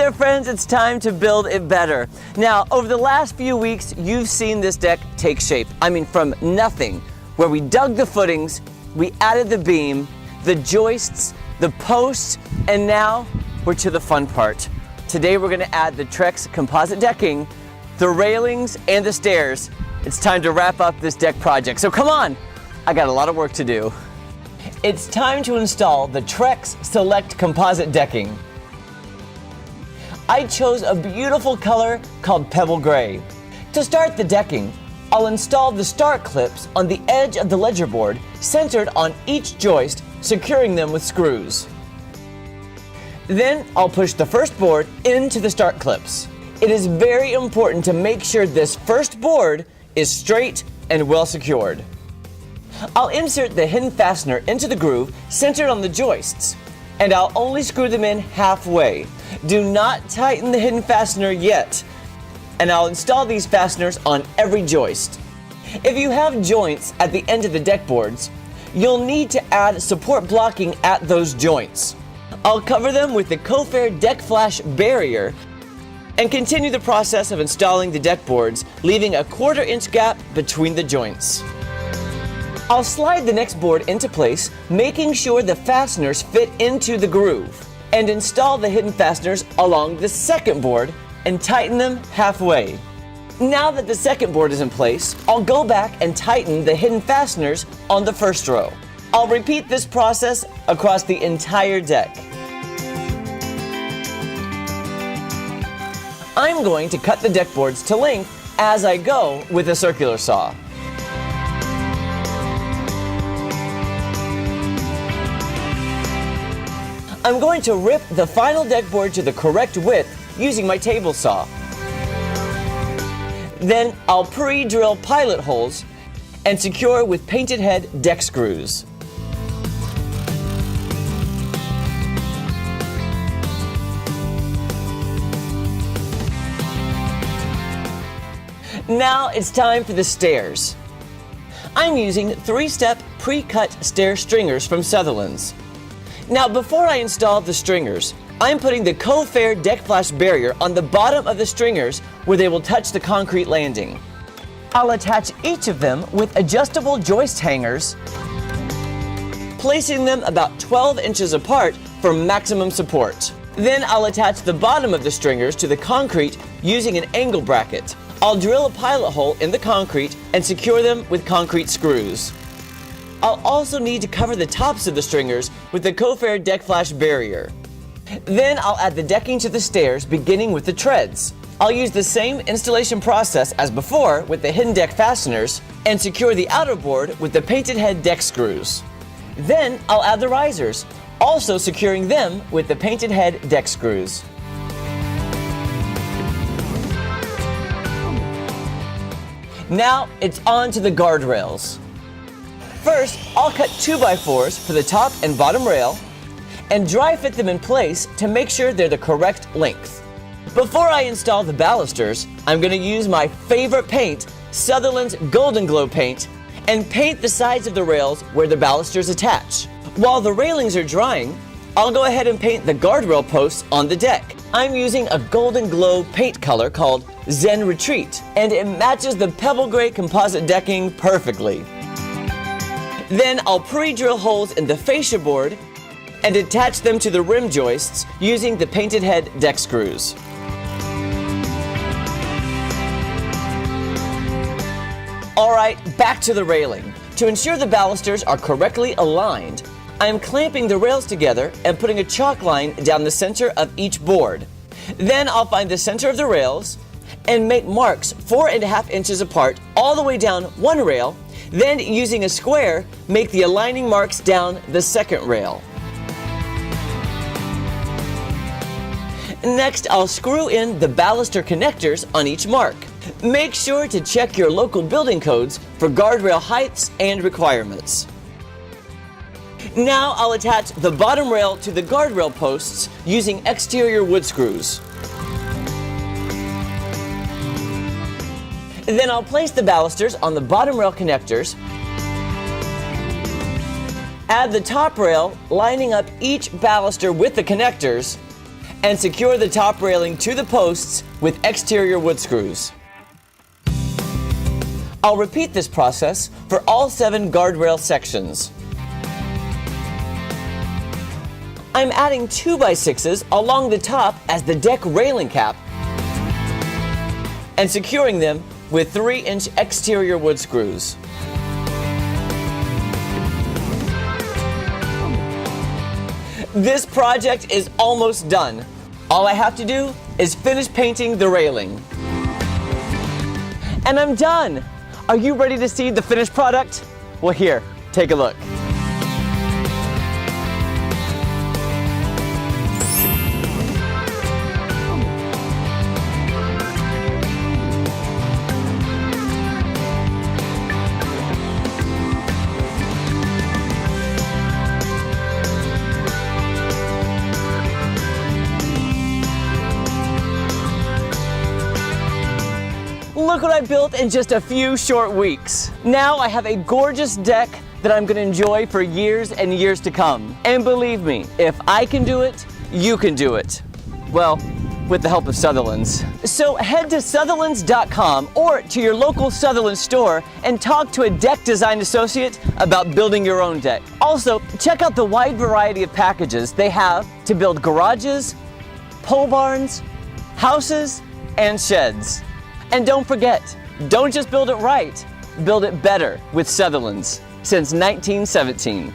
there, friends, it's time to build it better. Now, over the last few weeks, you've seen this deck take shape. I mean, from nothing, where we dug the footings, we added the beam, the joists, the posts, and now we're to the fun part. Today, we're gonna add the Trex composite decking, the railings, and the stairs. It's time to wrap up this deck project. So come on, I got a lot of work to do. It's time to install the Trex Select composite decking. I chose a beautiful color called Pebble Gray. To start the decking, I'll install the start clips on the edge of the ledger board, centered on each joist, securing them with screws. Then I'll push the first board into the start clips. It is very important to make sure this first board is straight and well secured. I'll insert the hidden fastener into the groove centered on the joists, and I'll only screw them in halfway. Do not tighten the hidden fastener yet, and I'll install these fasteners on every joist. If you have joints at the end of the deck boards, you'll need to add support blocking at those joints. I'll cover them with the Cofair Deck Flash barrier and continue the process of installing the deck boards, leaving a 1/4 inch gap between the joints. I'll slide the next board into place, making sure the fasteners fit into the groove, and install the hidden fasteners along the second board and tighten them halfway. Now that the second board is in place, I'll go back and tighten the hidden fasteners on the first row. I'll repeat this process across the entire deck. I'm going to cut the deck boards to length as I go with a circular saw. I'm going to rip the final deck board to the correct width using my table saw. Then I'll pre-drill pilot holes and secure with painted head deck screws. Now it's time for the stairs. I'm using 3-step pre-cut stair stringers from Sutherlands. Now, before I install the stringers, I'm putting the Cofair Deck Flash barrier on the bottom of the stringers where they will touch the concrete landing. I'll attach each of them with adjustable joist hangers, placing them about 12 inches apart for maximum support. Then I'll attach the bottom of the stringers to the concrete using an angle bracket. I'll drill a pilot hole in the concrete and secure them with concrete screws. I'll also need to cover the tops of the stringers with the Cofair Deck Flash barrier. Then I'll add the decking to the stairs, beginning with the treads. I'll use the same installation process as before with the hidden deck fasteners and secure the outer board with the painted head deck screws. Then I'll add the risers, also securing them with the painted head deck screws. Now it's on to the guardrails. First, I'll cut 2x4s for the top and bottom rail and dry fit them in place to make sure they're the correct length. Before I install the balusters, I'm going to use my favorite paint, Sutherland's Golden Glow paint, and paint the sides of the rails where the balusters attach. While the railings are drying, I'll go ahead and paint the guardrail posts on the deck. I'm using a Golden Glow paint color called Zen Retreat, and it matches the Pebble Gray composite decking perfectly. Then I'll pre-drill holes in the fascia board and attach them to the rim joists using the painted head deck screws. Alright, back to the railing. To ensure the balusters are correctly aligned, I am clamping the rails together and putting a chalk line down the center of each board. Then I'll find the center of the rails and make marks 4.5 inches apart all the way down one rail. Then, using a square, make the aligning marks down the second rail. Next, I'll screw in the baluster connectors on each mark. Make sure to check your local building codes for guardrail heights and requirements. Now I'll attach the bottom rail to the guardrail posts using exterior wood screws. Then I'll place the balusters on the bottom rail connectors, add the top rail, lining up each baluster with the connectors, and secure the top railing to the posts with exterior wood screws. I'll repeat this process for all 7 guardrail sections. I'm adding 2x6s along the top as the deck railing cap and securing them with 3-inch exterior wood screws. This project is almost done. All I have to do is finish painting the railing. And I'm done! Are you ready to see the finished product? Well, here, take a look. Look what I built in just a few short weeks. Now I have a gorgeous deck that I'm gonna enjoy for years and years to come. And believe me, if I can do it, you can do it. Well, with the help of Sutherlands. So head to Sutherlands.com or to your local Sutherlands store and talk to a deck design associate about building your own deck. Also, check out the wide variety of packages they have to build garages, pole barns, houses, and sheds. And don't forget, don't just build it right, build it better with Sutherlands since 1917.